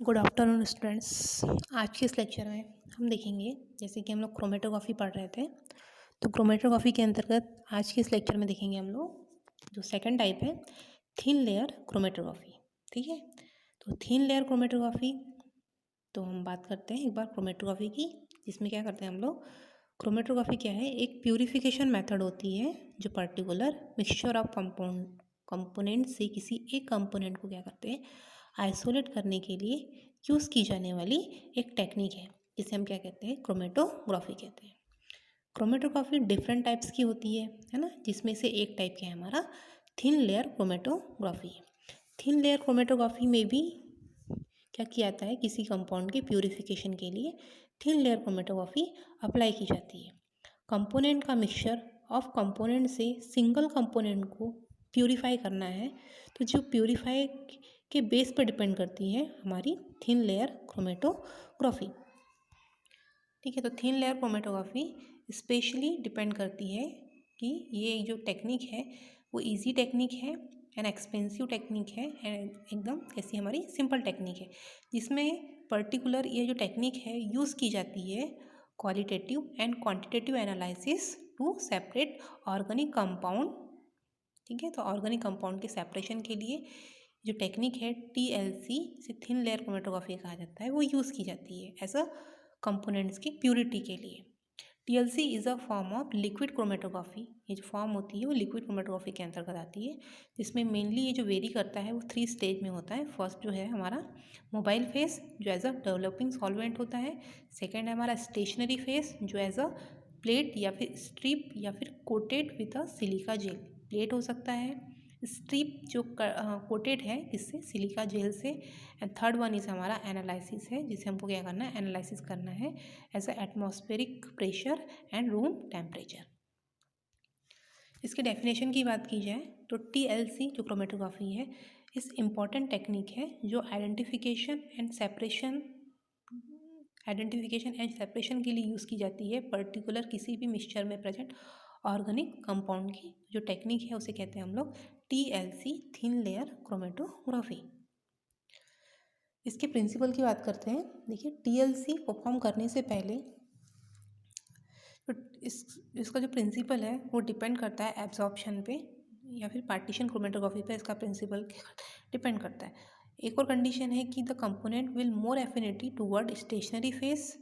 Good afternoon students. आज के इस लेक्चर में हम देखेंगे, जैसे कि हम लोग क्रोमेटोग्राफी पढ़ रहे थे, तो क्रोमेटोग्राफी के अंतर्गत आज के इस लेक्चर में देखेंगे हम लोग जो सेकंड टाइप है, थिन लेयर क्रोमेटोग्राफी। ठीक है, तो थिन लेयर क्रोमेटोग्राफी, तो हम बात करते हैं एक बार क्रोमेटोग्राफी की, जिसमें क्या करते हैं हम लोग। क्रोमेटोग्राफी क्या है? एक प्यूरिफिकेशन मेथड होती है जो पर्टिकुलर मिक्सचर ऑफ कंपोनेंट से किसी एक कंपोनेंट को क्या करते हैं, आइसोलेट करने के लिए यूज़ की जाने वाली एक टेक्निक है, जिसे हम क्या कहते हैं, क्रोमेटोग्राफी कहते हैं। क्रोमेटोग्राफी डिफरेंट टाइप्स की होती है ना, जिसमें से एक टाइप क्या है हमारा thin layer chromatography. Thin layer chromatography में भी क्या किया जाता है, किसी कंपाउंड के प्यूरिफिकेशन के लिए थिन लेयर क्रोमेटोग्राफी अप्लाई की जाती है। कंपोनेंट का मिक्सचर ऑफ कंपोनेंट से सिंगल कंपोनेंट को प्यूरिफाई करना है, तो जो प्यूरिफाई के बेस पर डिपेंड करती है हमारी थिन लेयर क्रोमेटोग्राफी। ठीक है, तो thin layer chromatography specially depend करती है कि ये जो टेक्निक है वो इजी टेक्निक है एंड एक्सपेंसिव टेक्निक है एंड एकदम कैसी हमारी सिंपल टेक्निक है, जिसमें पर्टिकुलर ये जो टेक्निक है यूज़ की जाती है qualitative and quantitative analysis to separate organic compound. ठीक है, तो ऑर्गेनिक कंपाउंड के सेपरेशन के लिए जो टेक्निक है TLC से थिन लेयर क्रोमेटोग्राफी कहा जाता है, वो यूज़ की जाती है एज अ कंपोनेंट्स की प्यूरिटी के लिए। TLC is a form of liquid chromatography. ये जो फॉर्म होती है वो लिक्विड क्रोमेटोग्राफी के अंतर्गत आती है, जिसमें मेनली ये जो वेरी करता है वो 3 स्टेज में होता है। फर्स्ट जो है हमारा मोबाइल फेस, जो एज अ डेवलपिंग सॉल्वेंट होता है। सेकेंड है हमारा स्टेशनरी फेस, जो एज अ प्लेट या फिर स्ट्रिप या फिर coated with a silica gel. Plate हो सकता है, स्ट्रिप जो कोटेड है किससे, सिलिका जेल से। एंड थर्ड वन इज़ हमारा एनालिसिस है, जिसे हमको क्या करना है, एनालिसिस करना है as a atmospheric pressure and room temperature. इसके डेफिनेशन की बात की जाए तो TLC जो क्रोमेटोग्राफी है इस इम्पॉर्टेंट टेक्निक है जो आइडेंटिफिकेशन एंड सेपरेशन के लिए यूज़ की जाती है पर्टिकुलर किसी भी मिक्सचर में प्रेजेंट ऑर्गेनिक कंपाउंड की। जो टेक्निक है उसे कहते हैं हम लोग TLC, थिन लेयर क्रोमेटोग्राफी। इसके प्रिंसिपल की बात करते हैं। देखिए, TLC परफॉर्म करने से पहले तो इसका जो प्रिंसिपल है वो डिपेंड करता है एब्जॉर्प्शन पे या फिर पार्टीशन क्रोमेटोग्राफी पे इसका प्रिंसिपल डिपेंड करता है। एक और कंडीशन है कि the component will more affinity toward stationary phase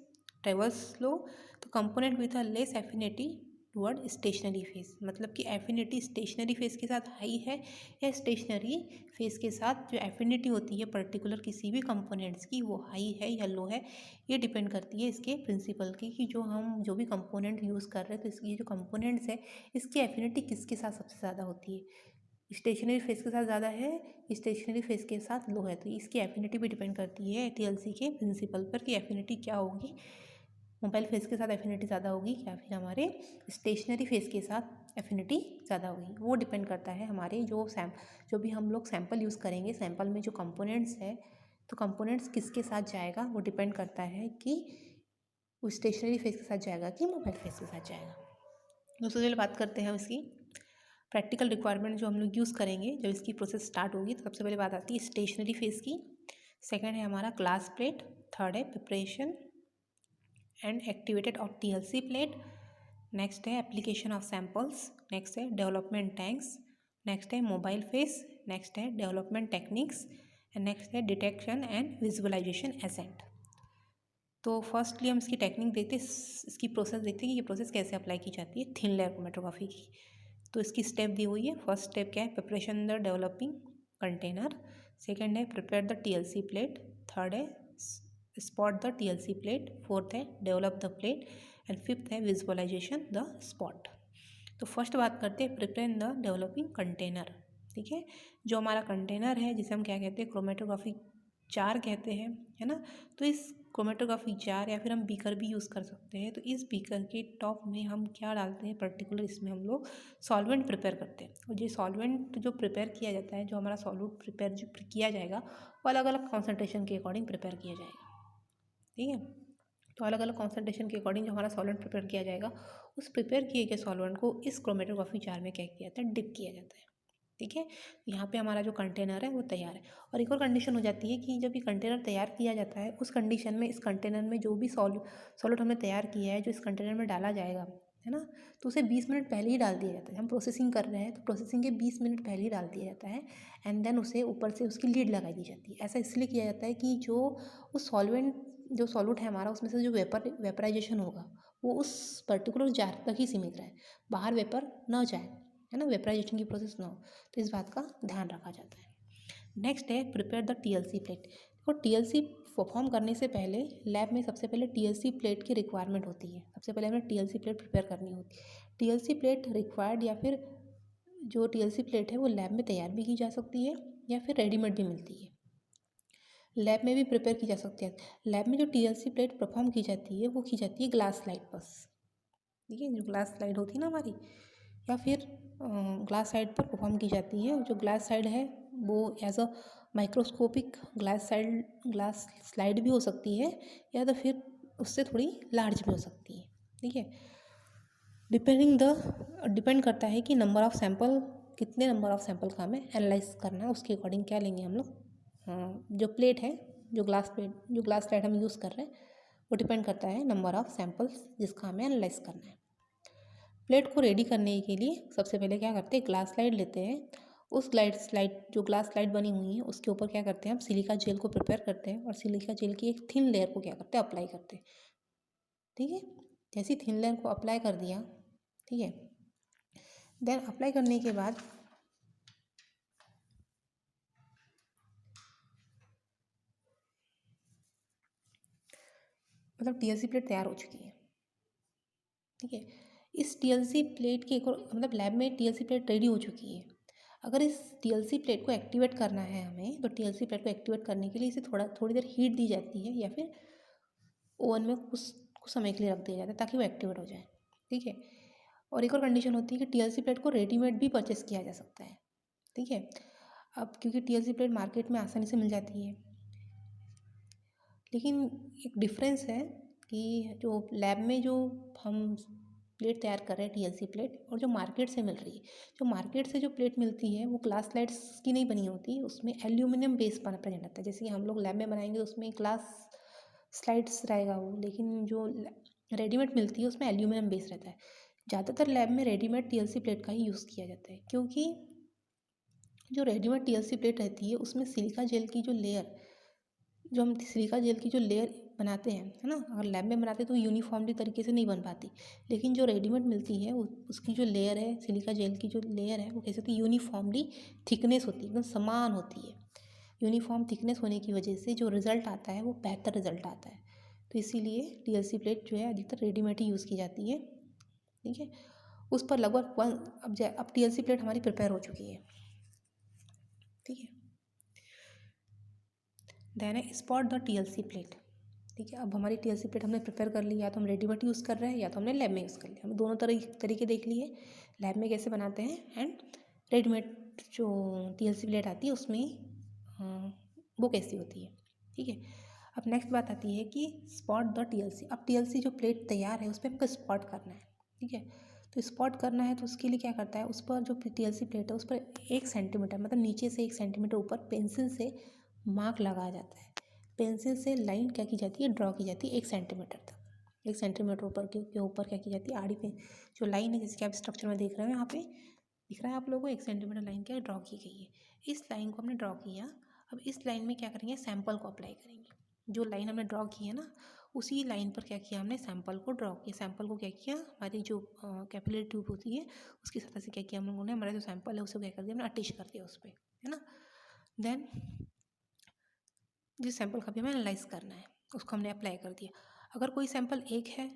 travels slow, तो component with a less affinity toward stationary phase, मतलब कि एफिनिटी स्टेशनरी फेस के साथ हाई है या स्टेशनरी फेस के साथ जो एफिनिटी होती है पर्टिकुलर किसी भी कंपोनेंट्स की वो हाई है या लो है। ये डिपेंड करती है इसके प्रिंसिपल की कि जो भी कंपोनेंट यूज़ कर रहे हैं तो इसकी जो कंपोनेंट्स है इसकी एफिनिटी किसके साथ सबसे ज़्यादा होती है, स्टेशनरी फेस के साथ ज़्यादा है, स्टेशनरी फेस के साथ लो है। तो इसकी एफिनिटी भी डिपेंड करती है TLC के प्रिंसिपल पर कि एफिनिटी क्या होगी, मोबाइल फेस के साथ एफिनिटी ज़्यादा होगी या फिर हमारे स्टेशनरी फेस के साथ एफिनिटी ज़्यादा होगी। वो डिपेंड करता है हमारे जो भी हम लोग सैम्पल यूज़ करेंगे, सैम्पल में जो कंपोनेंट्स है तो कंपोनेंट्स किसके साथ जाएगा वो डिपेंड करता है कि वो स्टेशनरी फेस के साथ जाएगा कि मोबाइल फेस के साथ जाएगा। दूसरी चलिए बात करते हैं इसकी प्रैक्टिकल रिक्वायरमेंट जो हम लोग यूज़ करेंगे जब इसकी प्रोसेस स्टार्ट होगी। तो सबसे पहले बात आती है स्टेशनरी फेस की, सेकेंड है हमारा ग्लास प्लेट, थर्ड है preparation and activated of TLC plate, next है एप्लीकेशन ऑफ सैम्पल्स, नेक्स्ट है डेवलपमेंट टैंक्स, नेक्स्ट है मोबाइल फेस, नेक्स्ट है डेवलपमेंट टेक्निक्स एंड नेक्स्ट है डिटेक्शन एंड विजुअलाइजेशन एसेंट। तो फर्स्टली हम इसकी टेक्निक देखते, इसकी प्रोसेस देखते हैं कि ये प्रोसेस कैसे अप्लाई की जाती है थिन लेयर क्रोमेटोग्राफी की। तो इसकी स्टेप दी हुई है। फर्स्ट स्टेप क्या है, preparation the developing container, second है prepare the TLC plate, third है spot the TLC plate, fourth है develop the plate and fifth है विजुअलाइजेशन द स्पॉट। तो फर्स्ट बात करते हैं प्रिपेयर द डेवलपिंग कंटेनर। ठीक है, जो हमारा कंटेनर है जिसे हम क्या कहते हैं, क्रोमेटोग्राफी जार कहते हैं, है ना। तो इस क्रोमेटोग्राफी जार या फिर हम बीकर भी यूज़ कर सकते हैं। तो इस बीकर के टॉप में हम क्या डालते हैं पर्टिकुलर, इसमें हम लोग सॉल्वेंट प्रिपेयर करते हैं। और ये सॉल्वेंट जो प्रिपेयर किया जाता है, जो हमारा सॉल्वेंट प्रिपेयर जो किया जाएगा वो अलग अलग कॉन्सेंट्रेशन के अकॉर्डिंग प्रिपेयर किया जाएगा। ठीक है, तो अलग अलग कॉन्सेंट्रेशन के अकॉर्डिंग जो हमारा सॉल्वेंट प्रिपेयर किया जाएगा उस प्रिपेयर किए गए सॉल्वेंट को इस क्रोमेटोग्राफी जार में क्या किया जाता है, डिप किया जाता है। ठीक है। यहाँ पे हमारा जो कंटेनर है वो तैयार है। और एक और कंडीशन हो जाती है कि जब ये कंटेनर तैयार किया जाता है, उस कंडीशन में इस कंटेनर में जो भी सॉल्यूट हमने तैयार किया है जो इस कंटेनर में डाला जाएगा, है ना, तो उसे 20 मिनट पहले ही डाल दिया जाता है। हम प्रोसेसिंग कर रहे हैं तो प्रोसेसिंग के 20 मिनट पहले ही डाल दिया जाता है एंड देन उसे ऊपर से उसकी लीड लगाई दी जाती है। ऐसा इसलिए किया जाता है कि जो उस सॉल्यूट है हमारा, उसमें से जो वेपराइजेशन होगा वो उस पर्टिकुलर जार तक ही सीमित रहे, बाहर वेपर ना जाए, है ना, वेपराइजेशन की प्रोसेस ना हो। तो इस बात का ध्यान रखा जाता है। नेक्स्ट है प्रिपेयर द TLC प्लेट। देखो TLC परफॉर्म करने से पहले लैब में सबसे पहले TLC प्लेट की रिक्वायरमेंट होती है। सबसे पहले हमें TLC प्लेट प्रिपेयर करनी होती है। TLC प्लेट रिक्वायर्ड या फिर जो TLC प्लेट है वो लैब में तैयार भी की जा सकती है या फिर रेडीमेड भी मिलती है, लैब में भी प्रिपेयर की जा सकती है। लैब में जो TLC प्लेट परफॉर्म की जाती है वो की जाती है ग्लास स्लाइड पर, ठीक है, जो ग्लास स्लाइड होती है ना हमारी, या फिर ग्लास साइड पर परफॉर्म की जाती है। जो ग्लास साइड है वो as a microscopic glass slide भी हो सकती है या तो फिर उससे थोड़ी लार्ज भी हो सकती है, ठीक है। डिपेंड करता है कि नंबर ऑफ़ सैंपल, कितने नंबर ऑफ़ सैंपल का हमें एनालाइज करना है, उसके अकॉर्डिंग क्या लेंगे हम लोग। जो प्लेट है, जो ग्लास स्लाइड हम यूज़ कर रहे हैं वो डिपेंड करता है नंबर ऑफ़ सैंपल्स जिसका हमें एनालाइज करना है। प्लेट को रेडी करने के लिए सबसे पहले क्या करते हैं, ग्लास स्लाइड लेते हैं। उस जो ग्लास स्लाइड बनी हुई है उसके ऊपर क्या करते हैं, हम सिलिका जेल को प्रिपेयर करते हैं और सिलिका जेल की एक थिन लेयर को क्या करते हैं, अप्लाई करते हैं, ठीक है। जैसी थिन लेयर को अप्लाई कर दिया, ठीक है, देन अप्लाई करने के बाद मतलब TLC प्लेट तैयार हो चुकी है, ठीक है। इस TLC प्लेट के मतलब लैब में TLC प्लेट रेडी हो चुकी है। अगर इस TLC प्लेट को एक्टिवेट करना है हमें, तो TLC प्लेट को एक्टिवेट करने के लिए इसे थोड़ी देर हीट दी जाती है या फिर ओवन में कुछ समय के लिए रख दिया जाता है ताकि वो एक्टिवेट हो जाए, ठीक है। और एक और कंडीशन होती है कि TLC प्लेट को रेडीमेड भी परचेस किया जा सकता है, ठीक है। अब क्योंकि TLC प्लेट मार्केट में आसानी से मिल जाती है, लेकिन एक डिफरेंस है कि जो लैब में जो हम प्लेट तैयार कर रहे हैं TLC प्लेट, और जो मार्केट से मिल रही है, जो मार्केट से जो प्लेट मिलती है वो ग्लास स्लाइड्स की नहीं बनी होती, उसमें एल्यूमिनियम बेस बना प्रेजेंट रहता है। जैसे कि हम लोग लैब में बनाएंगे उसमें ग्लास स्लाइड्स रहेगा वो, लेकिन जो रेडीमेड मिलती है उसमें एल्यूमिनियम बेस रहता है। ज़्यादातर लैब में रेडीमेड TLC प्लेट का ही यूज़ किया जाता है, क्योंकि जो रेडीमेड TLC प्लेट रहती है उसमें सिलिका जेल की जो लेयर, जो हम सिलिका जेल की जो लेयर बनाते हैं, है ना, अगर लैब में बनाते हैं तो यूनिफॉर्मली तरीके से नहीं बन पाती, लेकिन जो रेडीमेड मिलती है उसकी जो लेयर है, सिलिका जेल की जो लेयर है वो कैसे होती है, यूनिफॉर्मली थिकनेस होती है, एकदम समान होती है। यूनिफॉर्म थिकनेस होने की वजह से जो रिज़ल्ट आता है वो बेहतर रिज़ल्ट आता है। तो इसीलिए TLC प्लेट जो है अधिकतर रेडीमेड ही यूज़ की जाती है, ठीक है। उस पर लगभग अब TLC प्लेट हमारी प्रिपेयर हो चुकी है, ठीक है। देन है स्पॉट द TLC प्लेट, ठीक है। अब हमारी TLC प्लेट हमने प्रिपेयर कर ली, या तो हम रेडीमेड यूज़ कर रहे हैं या तो हमने लैब में यूज़ कर लिया। हमने दोनों तरीके देख लिए, लैब में कैसे बनाते हैं एंड रेडीमेड जो TLC प्लेट आती है उसमें वो कैसी होती है, ठीक है। अब नेक्स्ट बात आती है कि स्पॉट द TLC। अब TLC जो प्लेट तैयार है उस पर हमको स्पॉट करना है, ठीक है। तो स्पॉट करना है तो उसके लिए क्या करता है, उस पर जो TLC प्लेट है उस पर 1 सेंटीमीटर, मतलब नीचे से 1 सेंटीमीटर ऊपर पेंसिल से मार्क लगाया जाता है। पेंसिल से लाइन क्या की जाती है, ड्रॉ की जाती है 1 सेंटीमीटर तक। 1 सेंटीमीटर ऊपर के ऊपर क्या की जाती है, आड़ी पे जो लाइन है, जैसे कि आप स्ट्रक्चर में देख रहे हो यहाँ पे दिख रहा है आप लोगों को, 1 सेंटीमीटर लाइन क्या ड्रॉ की गई है। इस लाइन को हमने ड्रॉ किया। अब इस लाइन में क्या करेंगे, सैंपल को अप्लाई करेंगे। जो लाइन हमने ड्रॉ की है ना, उसी लाइन पर क्या किया हमने, सैंपल को ड्रॉ किया। सैंपल को क्या किया, हमारी जो कैपिलरी ट्यूब होती है उसकी सतह से क्या किया हम लोगों ने, हमारा जो सैंपल है उसे क्या कर दिया हमने, अटैच कर दिया उस पर, है ना। देन जिस सैंपल का भी हमें एनालाइज करना है उसको हमने अप्लाई कर दिया। अगर कोई सैंपल एक है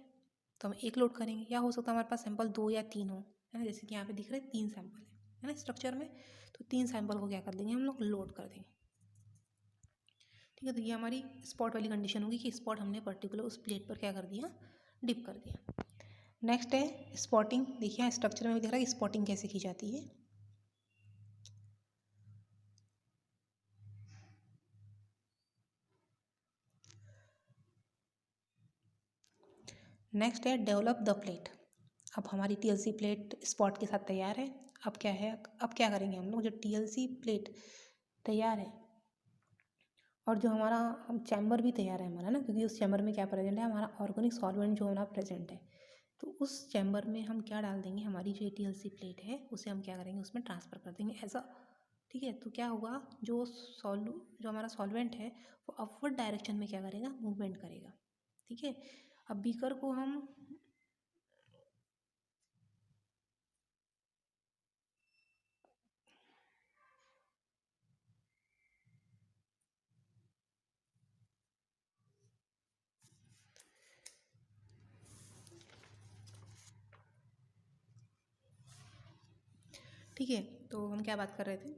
तो हम एक लोड करेंगे, या हो सकता है हमारे पास सैंपल 2 या 3 हो, है ना। जैसे कि यहाँ पे दिख रहे 3 सैंपल है ना स्ट्रक्चर में, तो 3 सैंपल को क्या कर देंगे हम लोग, लोड कर देंगे, ठीक है। तो ये हमारी स्पॉट वाली कंडीशन होगी कि स्पॉट हमने पर्टिकुलर उस प्लेट पर क्या कर दिया, डिप कर दिया। नेक्स्ट है स्पॉटिंग। देखिए यहाँ स्ट्रक्चर में भी दिख रहा है कि स्पॉटिंग कैसे की जाती है। नेक्स्ट है डेवलप द प्लेट। अब हमारी TLC प्लेट स्पॉट के साथ तैयार है। अब क्या है, अब क्या करेंगे हम लोग, जो TLC प्लेट तैयार है और जो हमारा हम चैम्बर भी तैयार है हमारा ना, क्योंकि उस चैम्बर में क्या प्रेजेंट है, हमारा ऑर्गेनिक सॉल्वेंट जो हमारा प्रेजेंट है। तो उस चैम्बर में हम क्या डाल देंगे, हमारी जो TLC प्लेट है उसे हम क्या करेंगे, उसमें ट्रांसफ़र कर देंगे ऐसा। ठीक है, तो क्या होगा, जो हमारा सॉल्वेंट है वो अपवर्ड डायरेक्शन में क्या करेगा, मूवमेंट करेगा। ठीक है, अब बीकर को हम ठीक है, तो हम क्या बात कर रहे थे,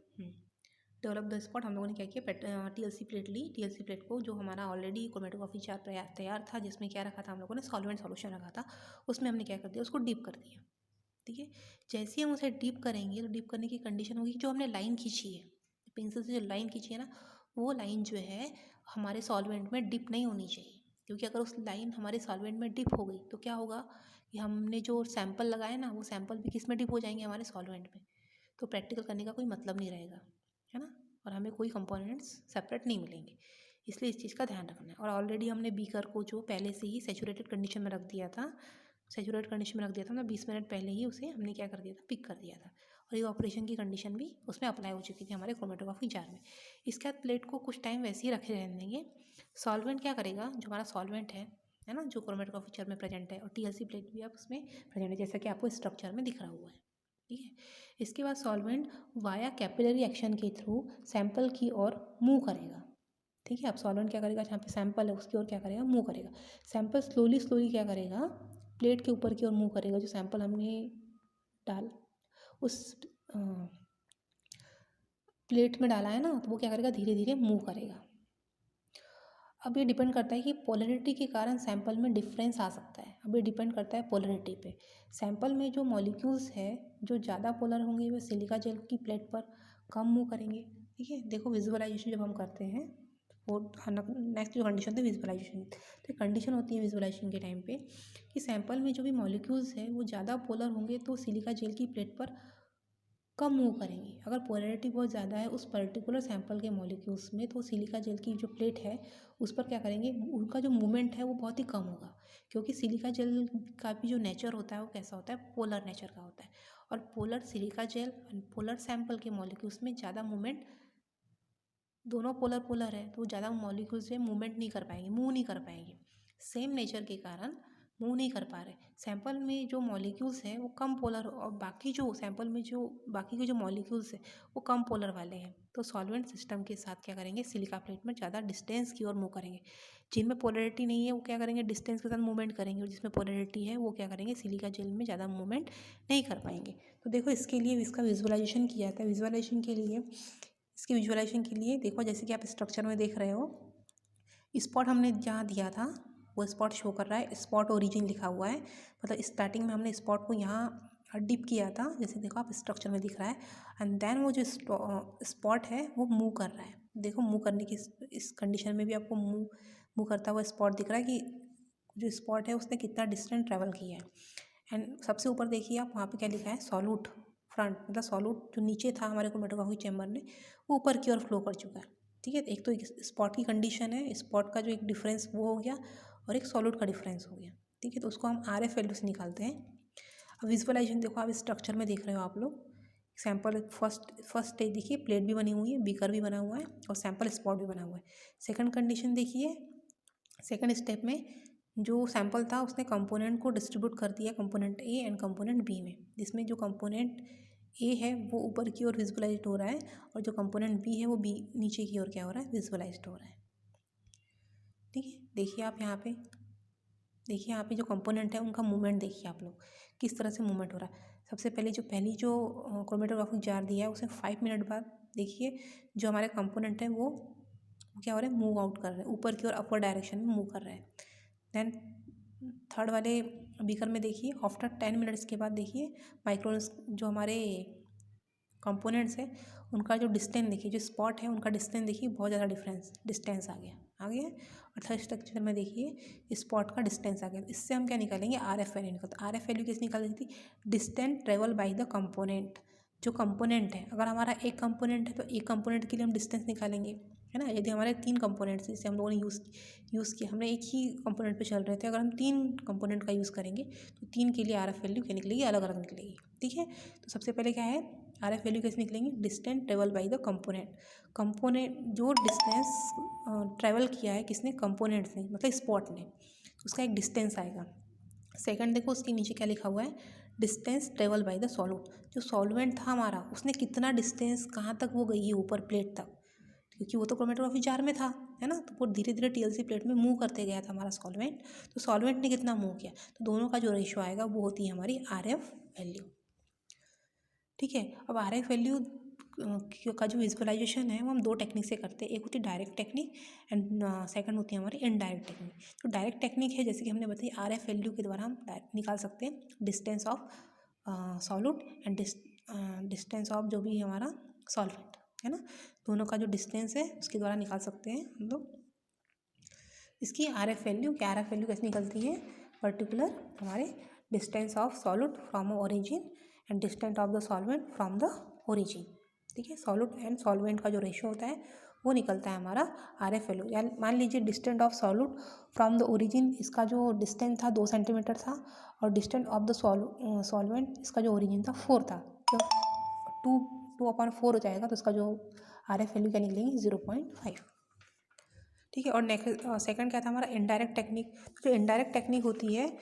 डेवलप द स्पॉट। हम लोगों ने क्या किया, TLC प्लेट ली। TLC प्लेट को जो हमारा ऑलरेडी क्रोमेटोग्राफी चार्ट तैयार था, जिसमें क्या रखा था हम लोगों ने, सॉल्वेंट सॉल्यूशन रखा था, उसमें हमने क्या कर दिया, उसको डीप कर दिया। ठीक है, जैसे ही हम उसे डीप करेंगे तो डीप करने की कंडीशन होगी, जो हमने लाइन खींची है पेंसिल से, जो लाइन खींची है ना, वो लाइन जो है हमारे सॉल्वेंट में डिप नहीं होनी चाहिए। क्योंकि अगर उस लाइन हमारे सॉल्वेंट में डिप हो गई तो क्या होगा कि हमने जो सैंपल लगाए ना, वो सैंपल भी किस में डिप हो जाएंगे, हमारे सॉल्वेंट में। तो प्रैक्टिकल करने का कोई मतलब नहीं रहेगा, है ना, और हमें कोई कंपोनेंट्स सेपरेट नहीं मिलेंगे। इसलिए इस चीज़ का ध्यान रखना है। और ऑलरेडी हमने बीकर को जो पहले से ही सैचुरेटेड कंडीशन में रख दिया था, सैचुरेटेड कंडीशन में रख दिया था, मतलब 20 मिनट पहले ही उसे हमने क्या कर दिया था, पिक कर दिया था। और ये ऑपरेशन की कंडीशन भी उसमें अप्लाई हो चुकी थी हमारे क्रोमेटोग्राफी जार में। इसके बाद प्लेट को कुछ टाइम वैसे ही रखे रहने देंगे। सॉल्वेंट क्या करेगा, जो हमारा सॉल्वेंट है ना, जो क्रोमेटोग्राफी जार में प्रेजेंट है, और TLC प्लेट भी आप उसमें प्रेजेंट है, जैसा कि आपको स्ट्रक्चर में दिख रहा हुआ है। ठीक है, इसके बाद सॉल्वेंट वाया कैपिलरी एक्शन के थ्रू सैंपल की ओर मूव करेगा। ठीक है, अब सॉल्वेंट क्या करेगा, जहाँ पे सैंपल है उसकी ओर क्या करेगा, मूव करेगा। सैंपल स्लोली स्लोली क्या करेगा, प्लेट के ऊपर की ओर मूव करेगा। जो सैंपल हमने डाल उस प्लेट में डाला है ना, तो वो क्या करेगा, धीरे धीरे मूव करेगा। अब ये डिपेंड करता है कि पोलरिटी के कारण सैंपल में डिफरेंस आ सकता है। अब ये डिपेंड करता है पोलरिटी पे। सैंपल में जो मॉलिक्यूल्स है जो ज़्यादा पोलर होंगे वो सिलिका जेल की प्लेट पर कम मूव करेंगे। ठीक है, देखो विजुअलाइजेशन जब हम करते हैं, वो नेक्स्ट जो कंडीशन थी विजुअलाइजेशन, तो कंडीशन होती है विजुअलाइजेशन के टाइम पे कि सैंपल में जो भी मॉलिक्यूल्स है वो ज़्यादा पोलर होंगे तो सिलिका जेल की प्लेट पर कम मूव करेंगे। अगर पोलैरिटी बहुत ज़्यादा है उस पर्टिकुलर सैंपल के मॉलिक्यूल्स में, तो सिलिका जेल की जो प्लेट है उस पर क्या करेंगे, उनका जो मूवमेंट है वो बहुत ही कम होगा। क्योंकि सिलिका जेल का भी जो नेचर होता है वो कैसा होता है, पोलर नेचर का होता है। और पोलर सिलिका जेल और पोलर सैंपल के मॉलिक्यूल्स में ज़्यादा मूवमेंट, दोनों पोलर पोलर है तो ज़्यादा मॉलिक्यूल्स से मूवमेंट नहीं कर पाएंगे, मूव नहीं कर पाएंगे। सेम नेचर के कारण मूव नहीं कर पा रहे। सैंपल में जो मॉलिक्यूल्स हैं वो कम पोलर, और बाकी जो सैंपल में जो बाकी के जो मॉलिक्यूल्स हैं वो कम पोलर वाले हैं। तो सॉल्वेंट सिस्टम के साथ क्या करेंगे, सिलिका प्लेट में ज़्यादा डिस्टेंस की ओर मूव करेंगे। जिनमें पोलरिटी नहीं है वो क्या करेंगे, डिस्टेंस के साथ मूवमेंट करेंगे, और जिसमें पोलरिटी है वो क्या करेंगे, सिलिका जेल में ज़्यादा मूवमेंट नहीं कर पाएंगे। तो देखो इसके लिए इसका विजुअलाइजेशन किया था। इसकी विजुअलाइजेशन के लिए देखो, जैसे कि आप स्ट्रक्चर में देख रहे हो, स्पॉट हमने जहाँ दिया था वो स्पॉट शो कर रहा है, स्पॉट ओरिजिन लिखा हुआ है। मतलब स्टार्टिंग में हमने स्पॉट को यहाँ डिप किया था, जैसे देखो आप स्ट्रक्चर में दिख रहा है। एंड देन वो जो स्पॉट है वो मूव कर रहा है। देखो मूव करने की इस कंडीशन में भी आपको मूव करता हुआ स्पॉट दिख रहा है कि जो स्पॉट है उसने कितना डिस्टेंस ट्रैवल किया है। एंड सबसे ऊपर देखिए आप, वहाँ पे क्या लिखा है, सॉल्यूट फ्रंट, मतलब सॉल्यूट जो नीचे था हमारे क्रोमेटोग्राफी चैम्बर में वो ऊपर की ओर फ्लो कर चुका है। ठीक है, एक तो एक स्पॉट की कंडीशन है, स्पॉट का जो एक डिफरेंस वो हो गया, और एक सॉल्यूट का डिफरेंस हो गया। ठीक है, तो उसको हम RF वैल्यू से निकालते हैं। अब विजुअलाइजेशन देखो, आप स्ट्रक्चर में देख रहे हो आप लोग, सैंपल फर्स्ट स्टेज देखिए, प्लेट भी बनी हुई है, बीकर भी बना हुआ है, और सैंपल स्पॉट भी बना हुआ है। सेकंड कंडीशन देखिए, सेकंड स्टेप में जो सैंपल था उसने कंपोनेंट को डिस्ट्रीब्यूट कर दिया, component A and component B में, जिसमें जो कंपोनेंट A है वो ऊपर की ओर विजुअलाइज्ड हो रहा है, और जो कंपोनेंट B है वो नीचे की ओर क्या हो रहा है, विजुअलाइज्ड हो रहा है। ठीक है, देखिए आप यहाँ पे, देखिए यहाँ पे जो कंपोनेंट है उनका मूवमेंट देखिए आप लोग किस तरह से मूवमेंट हो रहा है। सबसे पहली जो क्रोमेटोग्राफिक जार दिया है उसे 5 मिनट बाद देखिए जो हमारे कंपोनेंट है वो क्या हो रहे हैं, मूव आउट कर रहे हैं, ऊपर की ओर अपवर्ड डायरेक्शन में मूव कर रहे हैं। देन थर्ड वाले बीकर में देखिए, आफ्टर 10 मिनट्स के बाद देखिए माइक्रोन्स जो हमारे कंपोनेंट्स हैं उनका जो डिस्टेंस देखिए, जो स्पॉट है उनका डिस्टेंस देखिए, बहुत ज़्यादा डिस्टेंस आ गया। और थर्ड स्ट्रक्चर में देखिए स्पॉट का डिस्टेंस आ गया। इससे हम क्या निकालेंगे, RF वैल्यू निकलता है। RF वैल्यू कैसे निकालेंगे, distance travel by the component. जो कंपोनेंट है, अगर हमारा एक कंपोनेंट है तो एक कंपोनेंट के लिए हम डिस्टेंस निकालेंगे, है ना। यदि हमारे 3 कंपोनेंट्स जैसे हम लोगों ने यूज़ किया, हमने एक ही कंपोनेंट पे चल रहे थे, अगर हम 3 कंपोनेंट का यूज़ करेंगे तो 3 के लिए आर एफ वैल्यू क्या निकलेगी, अलग अलग निकलेगी, ठीक है। तो सबसे पहले क्या है, आर एफ वैल्यू कैसे निकलेंगी, distance travel by the component जो डिस्टेंस ट्रेवल किया है किसने, कंपोनेंट्स ने, मतलब स्पॉट ने, उसका एक डिस्टेंस आएगा। सेकंड देखो उसके नीचे क्या लिखा हुआ है, distance travel by the solute, जो सॉल्वेंट था हमारा उसने कितना डिस्टेंस कहाँ तक वो गई है ऊपर प्लेट तक, क्योंकि वो तो क्रोमेटोग्राफी जार में था, है ना। तो वो धीरे धीरे टीएलसी प्लेट में मूव करते गया था हमारा सॉल्वेंट, तो सॉल्वेंट ने कितना मूव किया, तो दोनों का जो रेशियो आएगा वो होती है हमारी आर एफ वैल्यू, ठीक है। अब आर एफ वैल्यू का जो विजुअलाइजेशन है वो हम 2 टेक्निक से करते हैं, एक होती है डायरेक्ट टेक्निक एंड सेकंड होती है हमारी इनडायरेक्ट टेक्निक। तो डायरेक्ट टेक्निक है जैसे कि हमने बताई, आर एफ वैल्यू के द्वारा हम निकाल सकते हैं distance of solute and distance of जो भी हमारा सॉल्वेंट, है ना, दोनों का जो डिस्टेंस है उसके द्वारा निकाल सकते हैं हम लोग इसकी आर एफ वैल्यू। क्या आर एफ वैल्यू कैसे निकलती है, पर्टिकुलर हमारे distance of solute from origin and distance of the solvent from the origin, ठीक है। सॉल्यूट एंड सॉल्वेंट का जो रेशियो होता है वो निकलता है हमारा आर एफ वैल्यू। या मान लीजिए distance of solute from the origin, इसका जो डिस्टेंस था 2 सेंटीमीटर था, और डिस्टेंस ऑफ द सॉल्वेंट इसका जो ओरिजिन था 4 था, तो 2/4 हो जाएगा, तो इसका जो आर एफ वैल्यू क्या निकलेगी 0.5, ठीक है। और नेक्स्ट सेकंड क्या था हमारा इनडायरेक्ट टेक्निक। जो इनडायरेक्ट टेक्निक होती है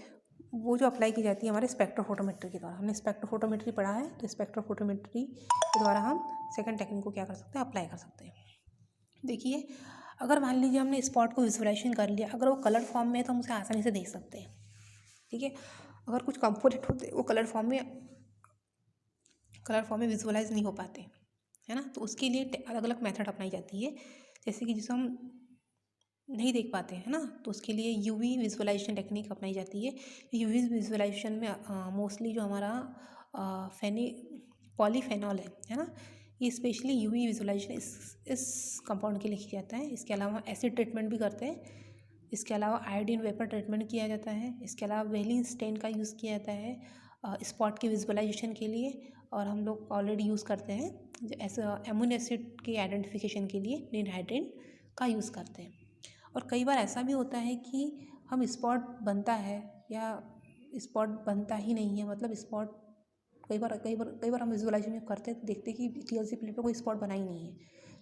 वो जो अप्लाई की जाती है हमारे स्पेक्ट्रोफोटोमेट्री के द्वारा, हमने स्पेक्ट्रोफोटोमेट्री पढ़ा है, तो स्पेक्ट्रोफोटोमेट्री के द्वारा हम सेकंड टेक्निक को क्या कर सकते हैं, अप्लाई कर सकते हैं। देखिए, अगर मान लीजिए हमने स्पॉट को विजुअलाइजेशन कर लिया, अगर वो कलर फॉर्म में है तो हम उसे आसानी से देख सकते हैं, ठीक है। अगर कुछ कंपोनेंट होते हैं वो कलर फॉर्म में विजुअलाइज नहीं हो पाते, है ना, तो उसके लिए अलग अलग मेथड अपनाई जाती है, जैसे कि जिसे हम नहीं देख पाते हैं ना, तो उसके लिए यूवी विजुअलाइजेशन टेक्निक अपनाई जाती है। यूवी विजुअलाइजेशन में मोस्टली जो हमारा पॉलीफेनॉल है ना, ये स्पेशली यूवी विजुअलाइजेशन इस कंपाउंड के लिए किया जाता है। इसके अलावा एसिड ट्रीटमेंट भी करते हैं, इसके अलावा आयोडीन वेपर ट्रीटमेंट किया जाता है, इसके अलावा वेलिन स्टेन का यूज़ किया जाता है स्पॉट के विजुअलाइजेशन के लिए, और हम लोग ऑलरेडी यूज़ करते हैं ऐसा एमिनो एसिड के आइडेंटिफिकेशन के लिए निनहाइड्रेट का यूज़ करते हैं। और कई बार ऐसा भी होता है कि हम स्पॉट बनता है या स्पॉट बनता ही नहीं है, मतलब स्पॉट कई बार हम विजुअलाइजेशन करते हैं तो देखते हैं कि टीएलसी प्लेट पर कोई स्पॉट बना ही नहीं है।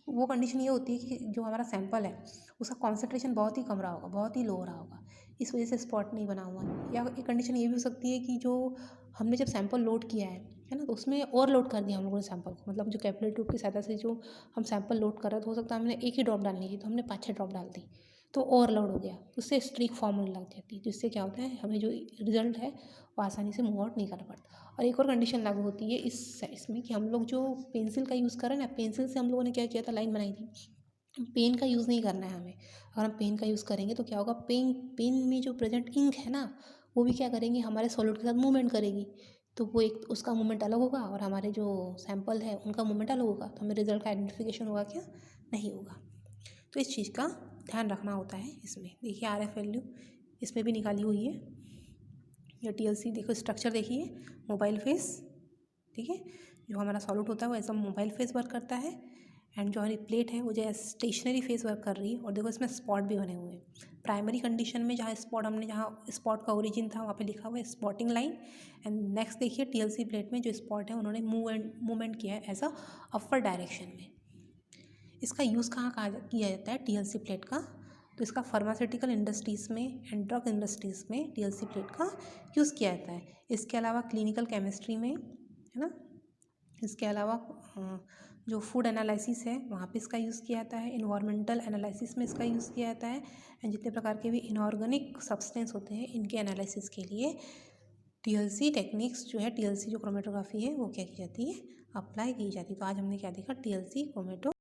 वो कंडीशन ये होती है कि जो हमारा सैंपल है उसका कॉन्सेंट्रेशन बहुत ही कम रहा होगा, बहुत ही लो रहा होगा, इस वजह से स्पॉट नहीं बना हुआ है। या एक कंडीशन ये भी हो सकती है कि जो हमने जब सैंपल लोड किया है ना, तो उसमें ओवरलोड कर दिया हम लोगों ने सैंपल को, मतलब जो कैपिलरी ट्यूब की सहायता से जो हम सैंपल लोड कर रहे थे, हो सकता है हमने एक ही ड्रॉप डालनी थी तो हमने 5-6 ड्रॉप डाल दी, तो ओवरलोड हो गया, उससे स्ट्रीक फॉर्म होने लग जाती है, जिससे क्या होता है हमें जो रिजल्ट है वो आसानी से मूव आउट नहीं करना पड़ता। और एक और कंडीशन लागू होती है इसमें कि हम लोग जो पेंसिल का यूज़ कर रहे हैं ना, पेंसिल से हम लोगों ने क्या किया था, लाइन बनाई थी, पेन का यूज़ नहीं करना है हमें। अगर हम पेन का यूज़ करेंगे तो क्या होगा, पेन में जो प्रेजेंट इंक है ना, वो भी क्या करेंगे, हमारे सॉलिड के साथ मूवमेंट करेगी, तो वो एक उसका मूवमेंट अलग होगा और हमारे जो सैंपल है उनका मूवमेंट अलग होगा, तो हमें रिजल्ट का आइडेंटिफिकेशन होगा क्या, नहीं होगा। तो इस चीज़ का ध्यान रखना होता है इसमें। देखिए आर एफ वैल्यू इसमें भी निकाली हुई है, या टीएलसी देखो स्ट्रक्चर देखिए, मोबाइल फेस, ठीक है, जो हमारा सॉलिड होता है वो ऐसा मोबाइल फेस वर्क करता है, एंड जो हमारी प्लेट है वो जो है स्टेशनरी फेस वर्क कर रही है। और देखो इसमें स्पॉट भी बने हुए हैं। प्राइमरी कंडीशन में जहाँ स्पॉट का ओरिजिन था वहाँ पे लिखा हुआ है स्पॉटिंग लाइन, एंड नेक्स्ट देखिए टीएलसी प्लेट में जो स्पॉट है उन्होंने मूवमेंट किया है एज अ अपर डायरेक्शन में। इसका यूज़ कहाँ किया जाता है टीएलसी प्लेट का, तो इसका फार्मास्यूटिकल इंडस्ट्रीज़ में एंड ड्रग इंडस्ट्रीज़ में टीएलसी प्लेट का यूज़ किया जाता है। इसके अलावा क्लिनिकल केमिस्ट्री में, है ना, इसके अलावा जो फूड एनालिसिस है वहाँ पे इसका यूज़ किया जाता है, इन्वायरमेंटल एनालिसिस में इसका यूज़ किया जाता है, एंड जितने प्रकार के भी इनऑर्गेनिक सब्सटेंस होते हैं इनके एनालिसिस के लिए टीएलसी टेक्निक्स जो है, टीएलसी जो क्रोमेटोग्राफी है वो क्या की जाती है, अप्लाई की जाती है। तो आज हमने क्या देखा, टीएलसी क्रोमेटो